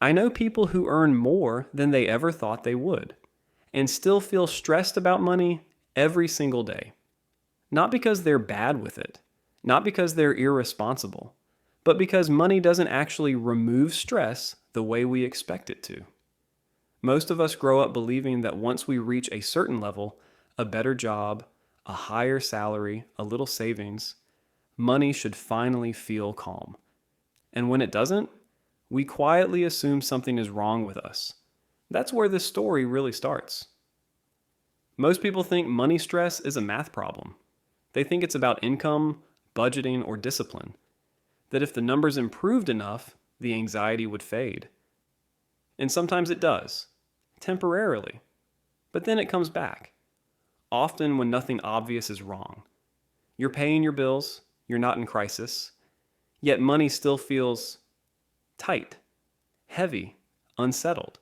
I know people who earn more than they ever thought they would and still feel stressed about money every single day. Not because they're bad with it, not because they're irresponsible, but because money doesn't actually remove stress the way we expect it to. Most of us grow up believing that once we reach a certain level, a better job, a higher salary, a little savings, money should finally feel calm. And when it doesn't, we quietly assume something is wrong with us. That's where this story really starts. Most people think money stress is a math problem. They think it's about income, budgeting, or discipline. That if the numbers improved enough, the anxiety would fade. And sometimes it does, temporarily. But then it comes back, often when nothing obvious is wrong. You're paying your bills, you're not in crisis, yet money still feels tight, heavy, unsettled.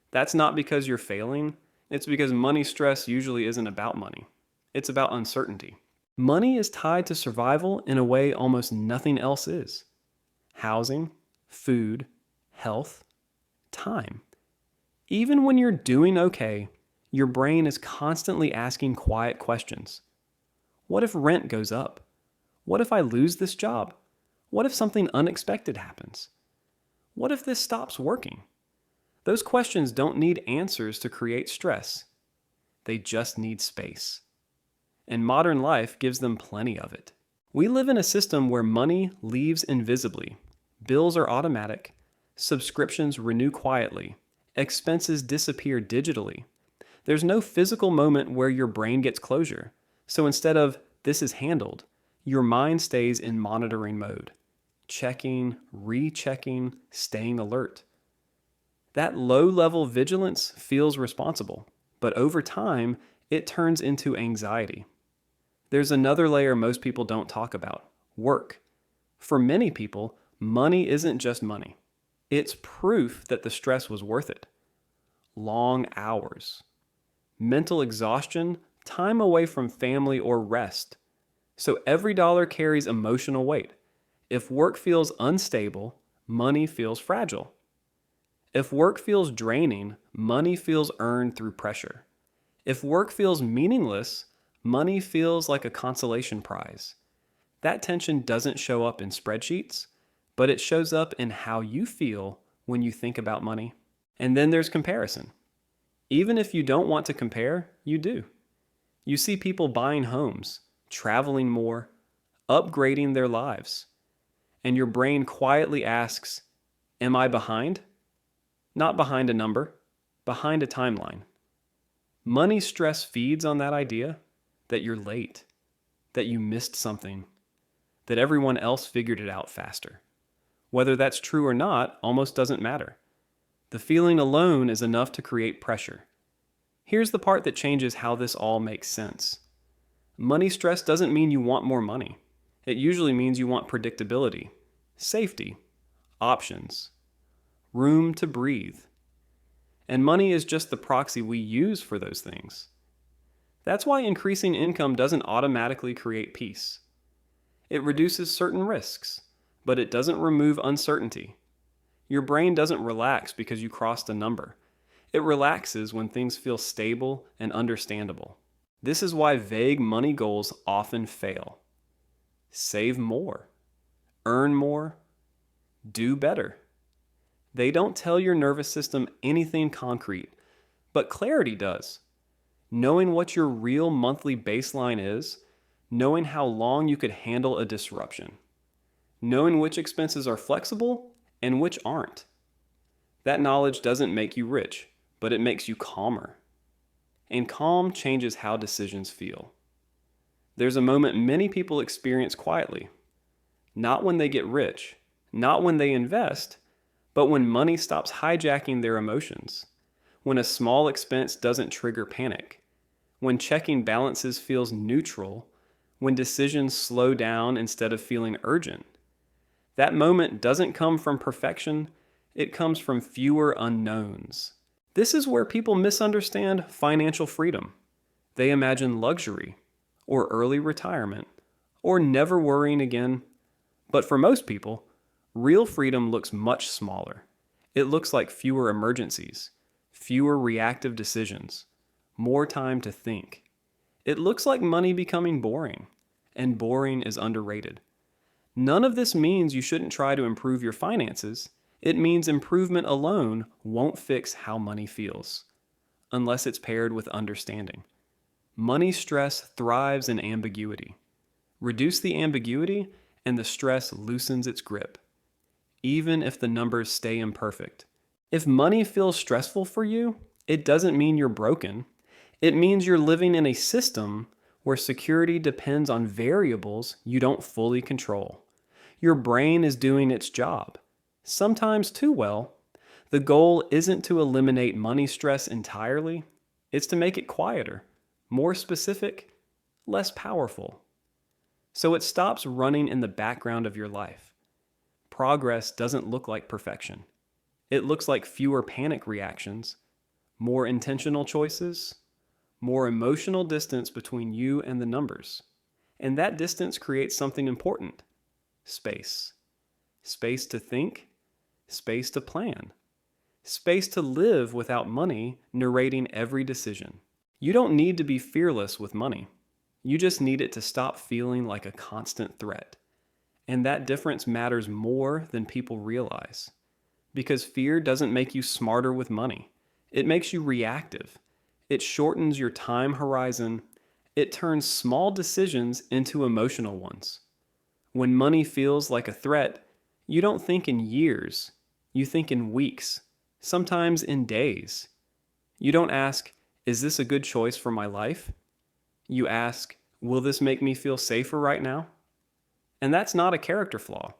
That's not because you're failing, it's because money stress usually isn't about money. It's about uncertainty. Money is tied to survival in a way almost nothing else is. Housing, food, health, time. Even when you're doing okay, your brain is constantly asking quiet questions. What if rent goes up? What if I lose this job? What if something unexpected happens? What if this stops working? Those questions don't need answers to create stress. They just need space. And modern life gives them plenty of it. We live in a system where money leaves invisibly. Bills are automatic. Subscriptions renew quietly. Expenses disappear digitally. There's no physical moment where your brain gets closure. So instead of, this is handled, your mind stays in monitoring mode. Checking, rechecking, staying alert. That low-level vigilance feels responsible, but over time, it turns into anxiety. There's another layer most people don't talk about: work. For many people, money isn't just money. It's proof that the stress was worth it. Long hours, mental exhaustion, time away from family or rest. So every dollar carries emotional weight. If work feels unstable, money feels fragile. If work feels draining, money feels earned through pressure. If work feels meaningless, money feels like a consolation prize. That tension doesn't show up in spreadsheets, but it shows up in how you feel when you think about money. And then there's comparison. Even if you don't want to compare, you do. You see people buying homes, traveling more, upgrading their lives. And your brain quietly asks, am I behind? Not behind a number, behind a timeline. Money stress feeds on that idea that you're late, that you missed something, that everyone else figured it out faster. Whether that's true or not almost doesn't matter. The feeling alone is enough to create pressure. Here's the part that changes how this all makes sense. Money stress doesn't mean you want more money. It usually means you want predictability, safety, options, room to breathe. And money is just the proxy we use for those things. That's why increasing income doesn't automatically create peace. It reduces certain risks, but it doesn't remove uncertainty. Your brain doesn't relax because you crossed a number. It relaxes when things feel stable and understandable. This is why vague money goals often fail. Save more, earn more, do better. They don't tell your nervous system anything concrete, but clarity does. Knowing what your real monthly baseline is, knowing how long you could handle a disruption, knowing which expenses are flexible and which aren't. That knowledge doesn't make you rich, but it makes you calmer. And calm changes how decisions feel. There's a moment many people experience quietly. Not when they get rich, not when they invest, but when money stops hijacking their emotions. When a small expense doesn't trigger panic. When checking balances feels neutral. When decisions slow down instead of feeling urgent. That moment doesn't come from perfection, it comes from fewer unknowns. This is where people misunderstand financial freedom. They imagine luxury, or early retirement, or never worrying again. But for most people, real freedom looks much smaller. It looks like fewer emergencies, fewer reactive decisions, more time to think. It looks like money becoming boring, and boring is underrated. None of this means you shouldn't try to improve your finances. It means improvement alone won't fix how money feels, unless it's paired with understanding. Money stress thrives in ambiguity. Reduce the ambiguity, and the stress loosens its grip, even if the numbers stay imperfect. If money feels stressful for you, it doesn't mean you're broken. It means you're living in a system where security depends on variables you don't fully control. Your brain is doing its job, sometimes too well. The goal isn't to eliminate money stress entirely, it's to make it quieter, more specific, less powerful. So it stops running in the background of your life. Progress doesn't look like perfection. It looks like fewer panic reactions, more intentional choices, more emotional distance between you and the numbers. And that distance creates something important: space. Space to think, space to plan, space to live without money narrating every decision. You don't need to be fearless with money. You just need it to stop feeling like a constant threat. And that difference matters more than people realize. Because fear doesn't make you smarter with money. It makes you reactive. It shortens your time horizon. It turns small decisions into emotional ones. When money feels like a threat, you don't think in years. You think in weeks, sometimes in days. You don't ask, is this a good choice for my life? You ask, will this make me feel safer right now? And that's not a character flaw.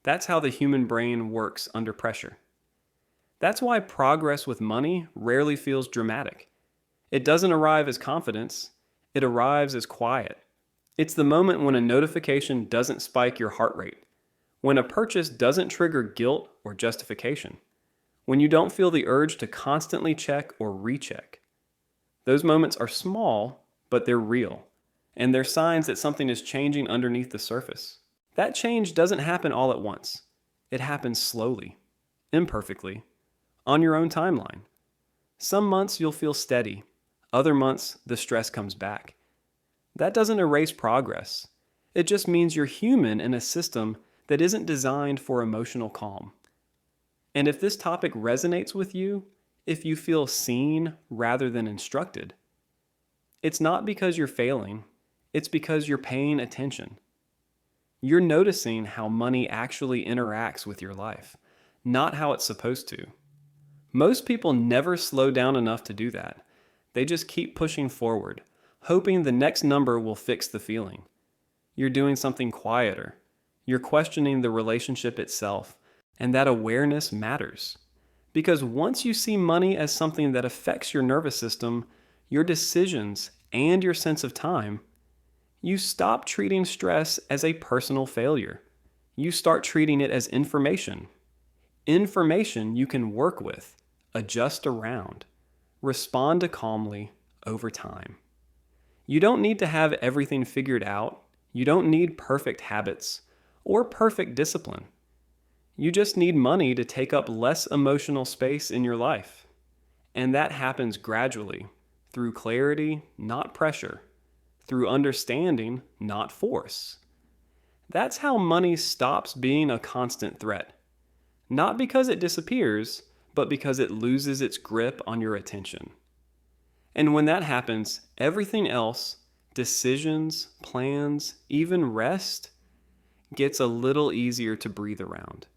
That's how the human brain works under pressure. That's why progress with money rarely feels dramatic. It doesn't arrive as confidence, it arrives as quiet. It's the moment when a notification doesn't spike your heart rate, when a purchase doesn't trigger guilt or justification, when you don't feel the urge to constantly check or recheck. Those moments are small, but they're real, and they're signs that something is changing underneath the surface. That change doesn't happen all at once. It happens slowly, imperfectly, on your own timeline. Some months you'll feel steady. Other months, the stress comes back. That doesn't erase progress. It just means you're human in a system that isn't designed for emotional calm. And if this topic resonates with you, if you feel seen rather than instructed, it's not because you're failing, it's because you're paying attention. You're noticing how money actually interacts with your life, not how it's supposed to. Most people never slow down enough to do that. They just keep pushing forward, hoping the next number will fix the feeling. You're doing something quieter. You're questioning the relationship itself, and that awareness matters. Because once you see money as something that affects your nervous system, your decisions, and your sense of time, you stop treating stress as a personal failure. You start treating it as information. Information you can work with, adjust around, respond to calmly over time. You don't need to have everything figured out. You don't need perfect habits or perfect discipline. You just need money to take up less emotional space in your life. And that happens gradually, through clarity, not pressure, through understanding, not force. That's how money stops being a constant threat. Not because it disappears, but because it loses its grip on your attention. And when that happens, everything else, decisions, plans, even rest, gets a little easier to breathe around.